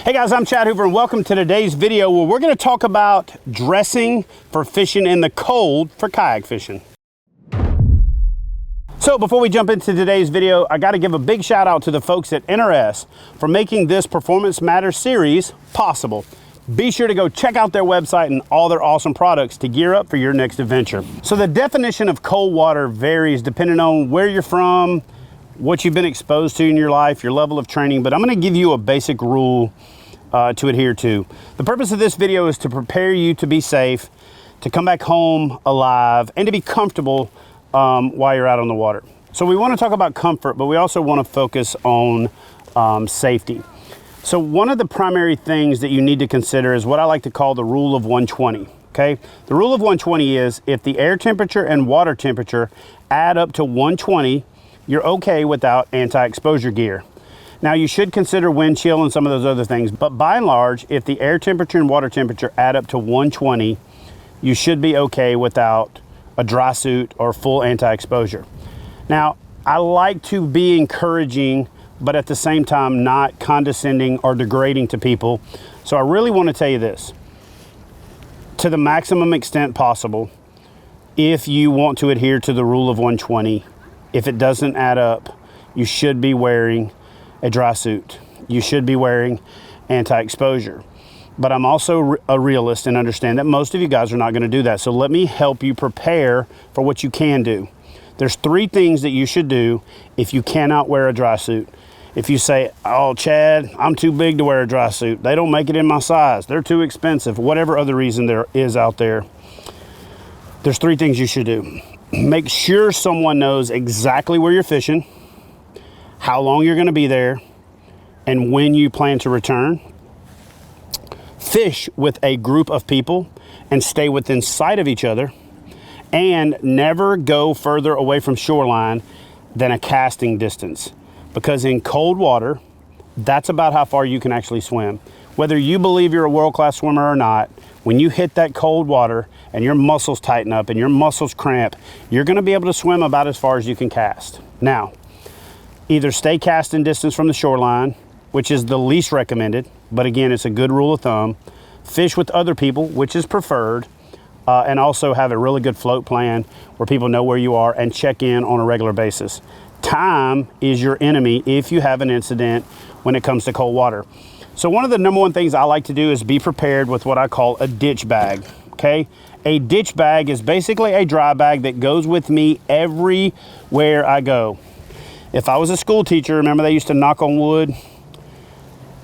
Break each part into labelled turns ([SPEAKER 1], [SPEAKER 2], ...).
[SPEAKER 1] Hey guys, I'm Chad Hoover and welcome to today's video where we're going to talk about dressing for fishing in the cold for kayak fishing. So before we jump into today's video, I got to give a big shout out to the folks at NRS for making this Performance Matters series possible. Be sure to go check out their website and all their awesome products to gear up for your next adventure. So the definition of cold water varies depending on where you're from, what you've been exposed to in your life, your level of training, but I'm going to give you a basic rule to adhere to. The purpose of this video is to prepare you to be safe, to come back home alive, and to be comfortable while you're out on the water. So we want to talk about comfort, but we also want to focus on safety. So one of the primary things that you need to consider is what I like to call the rule of 120. Okay, the rule of 120 is if the air temperature and water temperature add up to 120, you're okay without anti-exposure gear. Now you should consider wind chill and some of those other things, but by and large, if the air temperature and water temperature add up to 120, you should be okay without a dry suit or full anti-exposure. Now, I like to be encouraging, but at the same time, not condescending or degrading to people. So I really want to tell you this, to the maximum extent possible, if you want to adhere to the rule of 120, if it doesn't add up, you should be wearing a dry suit. You should be wearing anti-exposure. But I'm also a realist and understand that most of you guys are not going to do that. So let me help you prepare for what you can do. There's 3 things that you should do if you cannot wear a dry suit. If you say, oh, Chad, I'm too big to wear a dry suit. They don't make it in my size. They're too expensive. Whatever other reason there is out there. There's 3 things you should do. Make sure someone knows exactly where you're fishing, how long you're going to be there, and when you plan to return. Fish with a group of people and stay within sight of each other, and never go further away from shoreline than a casting distance, because in cold water, that's about how far you can actually swim. Whether you believe you're a world-class swimmer or not, when you hit that cold water and your muscles tighten up and your muscles cramp, you're going to be able to swim about as far as you can cast. Now, either stay casting distance from the shoreline, which is the least recommended, but again, it's a good rule of thumb. Fish with other people, which is preferred, and also have a really good float plan where people know where you are and check in on a regular basis. Time is your enemy if you have an incident when it comes to cold water. So one of the number 1 things I like to do is be prepared with what I call a ditch bag, okay? A ditch bag is basically a dry bag that goes with me everywhere I go. If I was a school teacher, remember they used to knock on wood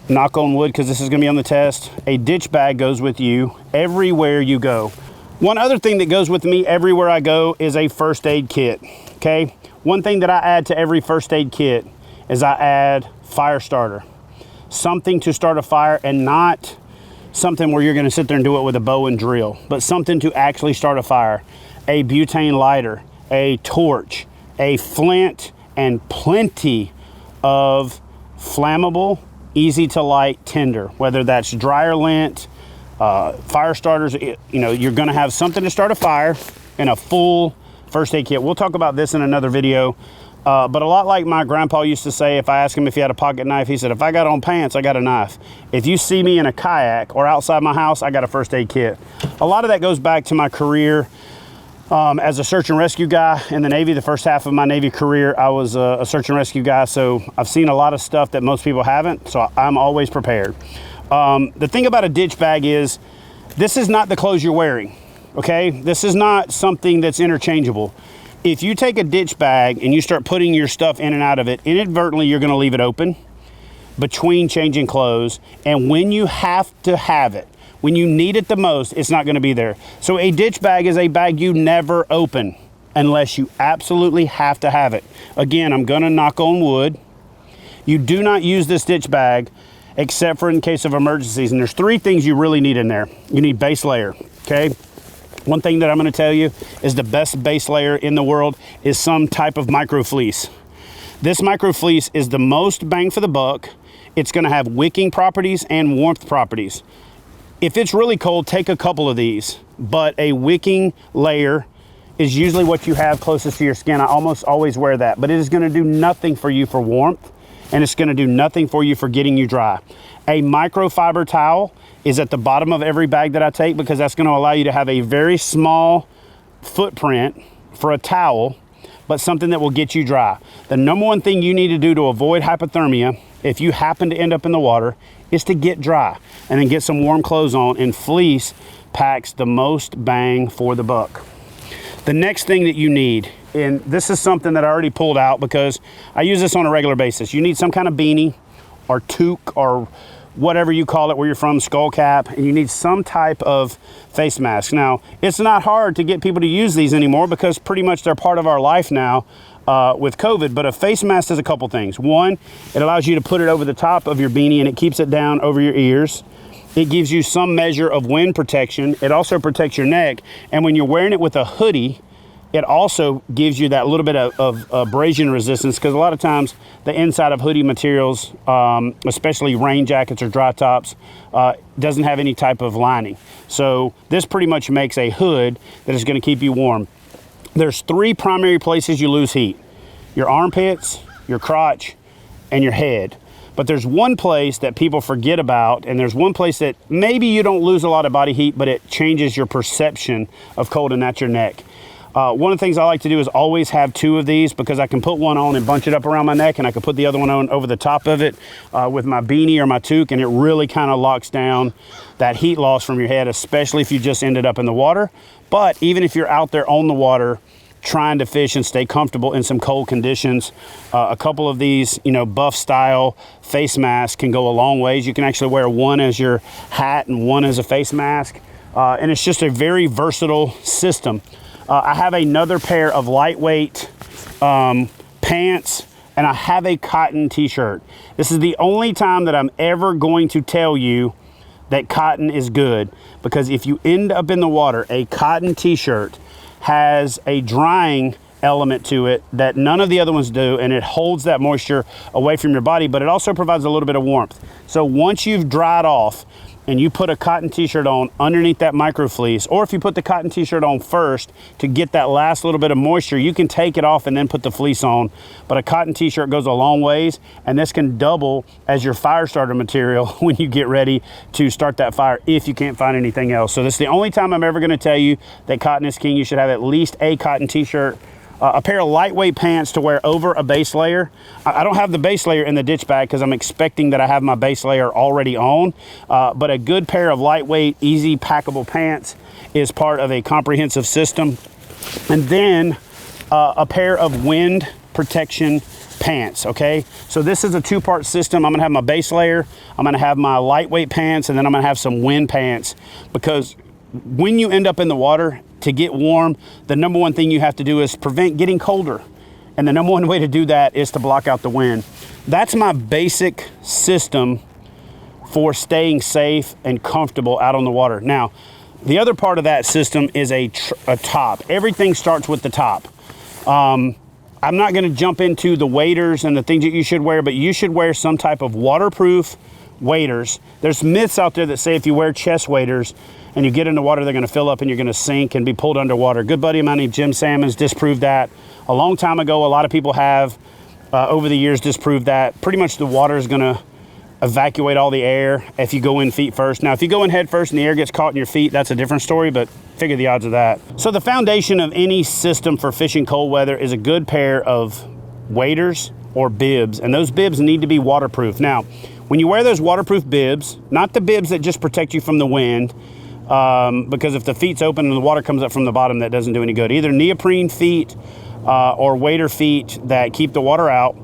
[SPEAKER 1] because this is going to be on the test. A ditch bag goes with you everywhere you go. One other thing that goes with me everywhere I go is a first aid kit, okay? One thing that I add to every first aid kit is I add fire starter. Something to start a fire, and not something where you're going to sit there and do it with a bow and drill, but something to actually start a fire. A butane lighter, a torch, a flint, and plenty of flammable, easy to light tinder, whether that's dryer lint, fire starters. You're going to have something to start a fire and a full first aid kit. We'll talk about this in another video, but a lot like my grandpa used to say, if I asked him if he had a pocket knife, he said, if I got on pants, I got a knife. If you see me in a kayak or outside my house, I got a first aid kit. A lot of that goes back to my career as a search and rescue guy in the Navy. The first half of my Navy career, I was a search and rescue guy, so I've seen a lot of stuff that most people haven't, so I'm always prepared. The thing about a ditch bag is, this is not the clothes you're wearing, okay? This is not something that's interchangeable. If you take a ditch bag and you start putting your stuff in and out of it, inadvertently you're going to leave it open between changing clothes, and when you have to have it, when you need it the most, it's not going to be there. So a ditch bag is a bag you never open unless you absolutely have to have it. Again, I'm going to knock on wood. You do not use this ditch bag except for in case of emergencies. And there's 3 things you really need in there. You need base layer, okay? One thing that I'm going to tell you is the best base layer in the world is some type of micro fleece. This micro fleece is the most bang for the buck. It's going to have wicking properties and warmth properties. If it's really cold, take a couple of these, but a wicking layer is usually what you have closest to your skin. I almost always wear that, but it is going to do nothing for you for warmth. and it's gonna do nothing for you for getting you dry. A microfiber towel is at the bottom of every bag that I take, because that's gonna allow you to have a very small footprint for a towel, but something that will get you dry. The number one thing you need to do to avoid hypothermia, if you happen to end up in the water, is to get dry and then get some warm clothes on, and fleece packs the most bang for the buck. The next thing that you need, and this is something that I already pulled out because I use this on a regular basis. You need some kind of beanie or toque or whatever you call it where you're from, skull cap, and you need some type of face mask. Now, it's not hard to get people to use these anymore because pretty much they're part of our life now with COVID, but a face mask does a couple things. One, it allows you to put it over the top of your beanie and it keeps it down over your ears. It gives you some measure of wind protection. It also protects your neck, and when you're wearing it with a hoodie, it also gives you that little bit of abrasion resistance, because a lot of times the inside of hoodie materials, especially rain jackets or dry tops, doesn't have any type of lining. So this pretty much makes a hood that is going to keep you warm. There's three primary places you lose heat: your armpits, your crotch, and your head. But there's one place that people forget about, and there's one place that maybe you don't lose a lot of body heat, but it changes your perception of cold, and that's your neck. One of the things I like to do is always have two of these, because I can put one on and bunch it up around my neck, and I can put the other one on over the top of it with my beanie or my toque, and it really kind of locks down that heat loss from your head, especially if you just ended up in the water. But even if you're out there on the water trying to fish and stay comfortable in some cold conditions, a couple of these, buff style face masks can go a long ways. You can actually wear one as your hat and one as a face mask, and it's just a very versatile system. I have another pair of lightweight pants, and I have a cotton t-shirt. This is the only time that I'm ever going to tell you that cotton is good, because if you end up in the water, a cotton t-shirt has a drying element to it that none of the other ones do, and it holds that moisture away from your body, but it also provides a little bit of warmth. So once you've dried off and you put a cotton t-shirt on underneath that micro fleece, or if you put the cotton t-shirt on first to get that last little bit of moisture, you can take it off and then put the fleece on. But a cotton t-shirt goes a long ways, and this can double as your fire starter material when you get ready to start that fire, if you can't find anything else. So this is the only time I'm ever gonna tell you that cotton is king. You should have at least a cotton t-shirt, a pair of lightweight pants to wear over a base layer. I don't have the base layer in the ditch bag because I'm expecting that I have my base layer already on, but a good pair of lightweight, easy packable pants is part of a comprehensive system. And then a pair of wind protection pants, okay? So this is a two-part system. I'm gonna have my base layer, I'm gonna have my lightweight pants, and then I'm gonna have some wind pants, because when you end up in the water, to get warm, the number one thing you have to do is prevent getting colder. And the number one way to do that is to block out the wind. That's my basic system for staying safe and comfortable out on the water. Now, the other part of that system is a top. Everything starts with the top. I'm not gonna jump into the waders and the things that you should wear, but you should wear some type of waterproof waders. There's myths out there that say if you wear chest waders and you get in the water, they're gonna fill up and you're gonna sink and be pulled underwater. A good buddy of mine named Jim Salmons disproved that a long time ago. A lot of people have over the years disproved that. Pretty much the water is gonna evacuate all the air if you go in feet first. Now, if you go in head first and the air gets caught in your feet, that's a different story, but figure the odds of that. So the foundation of any system for fishing cold weather is a good pair of waders or bibs, and those bibs need to be waterproof. Now, when you wear those waterproof bibs, not the bibs that just protect you from the wind, because if the feet's open and the water comes up from the bottom, that doesn't do any good. Either neoprene feet or wader feet that keep the water out.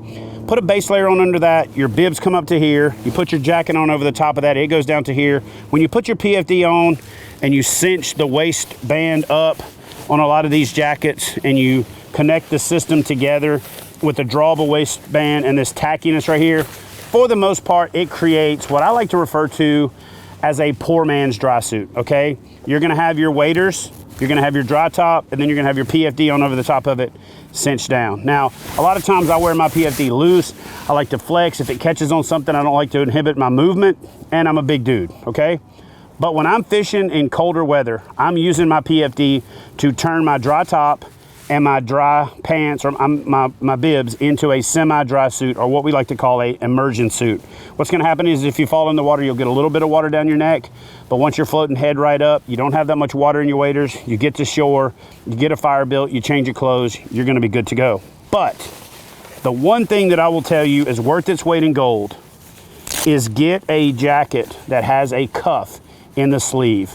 [SPEAKER 1] Put a base layer on under that. Your bibs come up to here. You put your jacket on over the top of that. It goes down to here. When you put your PFD on and you cinch the waistband up on a lot of these jackets and you connect the system together with the drawable waistband and this tackiness right here, for the most part, it creates what I like to refer to as a poor man's dry suit, okay? You're gonna have your waders, you're gonna have your dry top, and then you're gonna have your PFD on over the top of it, cinched down. Now, a lot of times I wear my PFD loose. I like to flex. If it catches on something, I don't like to inhibit my movement, and I'm a big dude, okay? But when I'm fishing in colder weather, I'm using my PFD to turn my dry top and my dry pants or my bibs into a semi-dry suit, or what we like to call a immersion suit. What's gonna happen is if you fall in the water, you'll get a little bit of water down your neck, but once you're floating head right up, you don't have that much water in your waders, you get to shore, you get a fire built, you change your clothes, you're gonna be good to go. But the one thing that I will tell you is worth its weight in gold is get a jacket that has a cuff in the sleeve.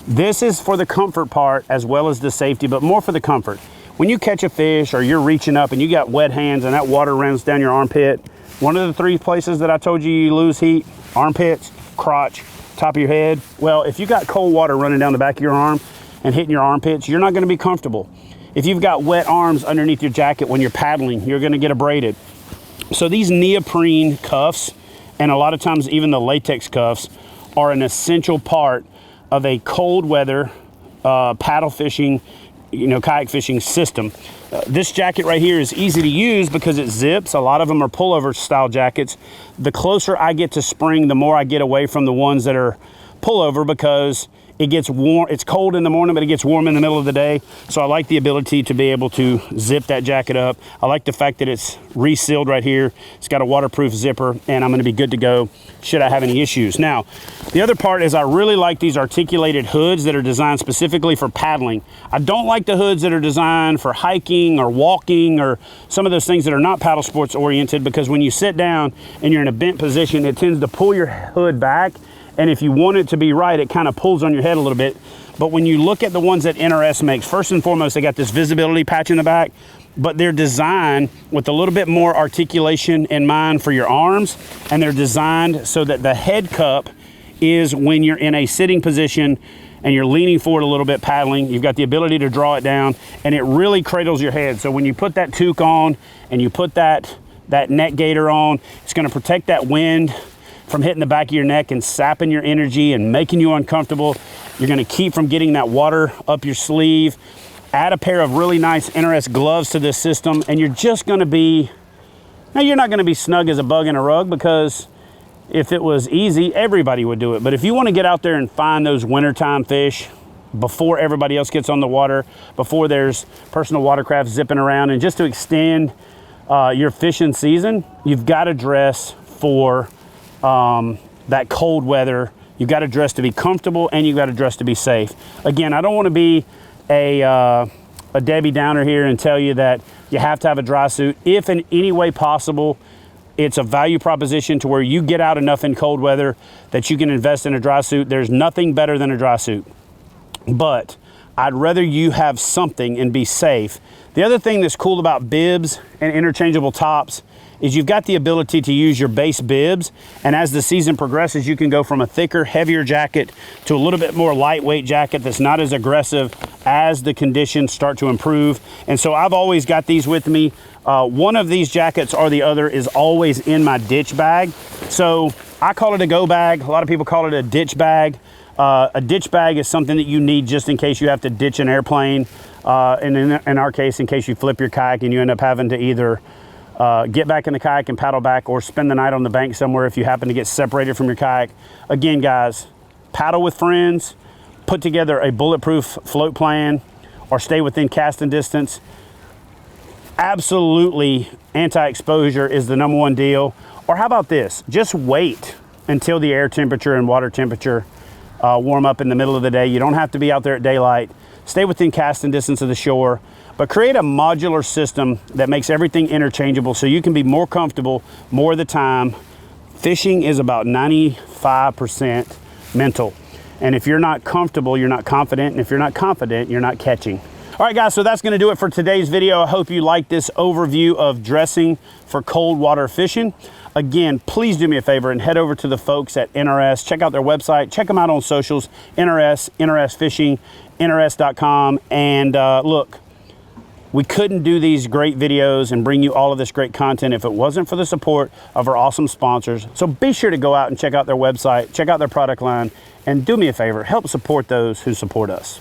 [SPEAKER 1] This is for the comfort part as well as the safety, but more for the comfort. When you catch a fish or you're reaching up and you got wet hands and that water runs down your armpit, one of the 3 places that I told you lose heat, armpits, crotch, top of your head. Well, if you got cold water running down the back of your arm and hitting your armpits, you're not gonna be comfortable. If you've got wet arms underneath your jacket when you're paddling, you're gonna get abraded. So these neoprene cuffs, and a lot of times even the latex cuffs, are an essential part of a cold weather paddle fishing, kayak fishing system. This jacket right here is easy to use because it zips. A lot of them are pullover style jackets. The closer I get to spring, the more I get away from the ones that are pullover, because it gets warm. It's cold in the morning, but it gets warm in the middle of the day. So I like the ability to be able to zip that jacket up. I like the fact that it's resealed right here. It's got a waterproof zipper, and I'm gonna be good to go should I have any issues. Now, the other part is I really like these articulated hoods that are designed specifically for paddling. I don't like the hoods that are designed for hiking or walking or some of those things that are not paddle sports oriented, because when you sit down and you're in a bent position, it tends to pull your hood back. And if you want it to be right, it kind of pulls on your head a little bit. But when you look at the ones that NRS makes, first and foremost, they got this visibility patch in the back, but they're designed with a little bit more articulation in mind for your arms. And they're designed so that the head cup is when you're in a sitting position and you're leaning forward a little bit paddling, you've got the ability to draw it down, and it really cradles your head. So when you put that toque on and you put that neck gaiter on, it's gonna protect that wind from hitting the back of your neck and sapping your energy and making you uncomfortable. You're gonna keep from getting that water up your sleeve. Add a pair of really nice NRS gloves to this system, and you're just gonna be, now you're not gonna be snug as a bug in a rug, because if it was easy, everybody would do it. But if you wanna get out there and find those wintertime fish before everybody else gets on the water, before there's personal watercraft zipping around, and just to extend your fishing season, you've gotta dress for that cold weather. You've got to dress to be comfortable, and you've got to dress to be safe. Again, I don't want to be a Debbie Downer here and tell you that you have to have a dry suit. If in any way possible, it's a value proposition to where you get out enough in cold weather that you can invest in a dry suit. There's nothing better than a dry suit. But I'd rather you have something and be safe. The other thing that's cool about bibs and interchangeable tops is you've got the ability to use your base bibs, and as the season progresses, you can go from a thicker, heavier jacket to a little bit more lightweight jacket that's not as aggressive as the conditions start to improve. And so I've always got these with me. One of these jackets or the other is always in my ditch bag. So I call it a go bag. A lot of people call it a ditch bag. A ditch bag is something that you need just in case you have to ditch an airplane. And in our case, in case you flip your kayak and you end up having to either get back in the kayak and paddle back, or spend the night on the bank somewhere if you happen to get separated from your kayak. Again, guys, paddle with friends, put together a bulletproof float plan, or stay within casting distance. Absolutely, anti-exposure is the #1 deal. Or how about this? Just wait until the air temperature and water temperature warm up in the middle of the day. You don't have to be out there at daylight. Stay within casting distance of the shore, but create a modular system that makes everything interchangeable so you can be more comfortable more of the time. Fishing is about 95% mental. And if you're not comfortable, you're not confident. And if you're not confident, you're not catching. All right, guys, so that's gonna do it for today's video. I hope you liked this overview of dressing for cold water fishing. Again, please do me a favor and head over to the folks at NRS. Check out their website. Check them out on socials, NRS, NRS Fishing, NRS.com. And look, we couldn't do these great videos and bring you all of this great content if it wasn't for the support of our awesome sponsors. So be sure to go out and check out their website, check out their product line, and do me a favor, help support those who support us.